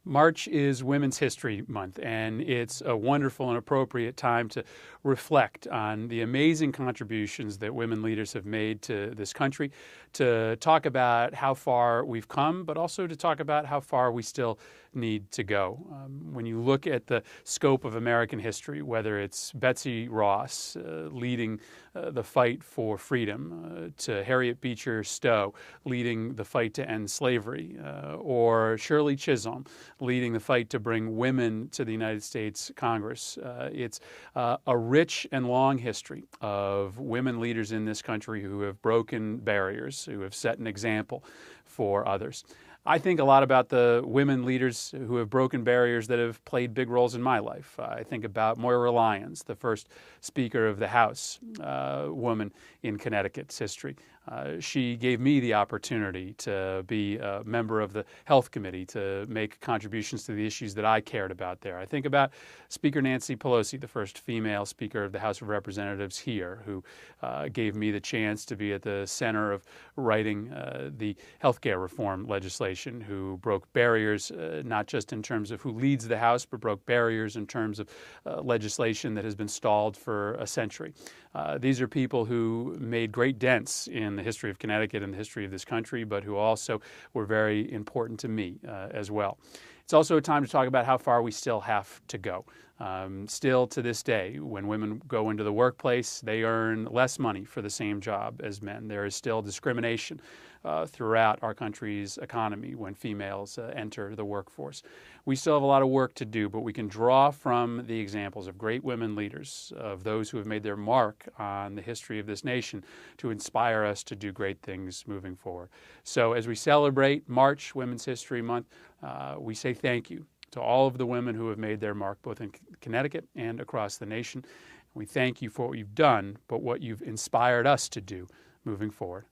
March is Women's History Month, and it's a wonderful and appropriate time to reflect on the amazing contributions that women leaders have made to this country, to talk about how far we've come, but also to talk about how far we still need to go. When you look at the scope of American history, whether it's Betsy Ross leading the fight for freedom, to Harriet Beecher Stowe leading the fight to end slavery, or Shirley Chisholm leading the fight to bring women to the United States Congress. It's a rich and long history of women leaders in this country who have broken barriers, who have set an example for others. I think a lot about the women leaders who have broken barriers that have played big roles in my life. I think about Moira Lyons, the first Speaker of the House woman in Connecticut's history. She gave me the opportunity to be a member of the Health Committee, to make contributions to the issues that I cared about there. I think about Speaker Nancy Pelosi, the first female Speaker of the House of Representatives here, who gave me the chance to be at the center of writing the health care reform legislation, who broke barriers, not just in terms of who leads the House, but broke barriers in terms of legislation that has been stalled for a century. These are people who made great dents in the history of Connecticut and the history of this country, but who also were very important to me as well. It's also a time to talk about how far we still have to go. Still to this day, when women go into the workplace, they earn less money for the same job as men. There is still discrimination throughout our country's economy when females enter the workforce. We still have a lot of work to do, but we can draw from the examples of great women leaders, of those who have made their mark on the history of this nation, to inspire us to do great things moving forward. So as we celebrate March, Women's History Month, we say thank you to all of the women who have made their mark both in Connecticut and across the nation. We thank you for what you've done, but what you've inspired us to do moving forward.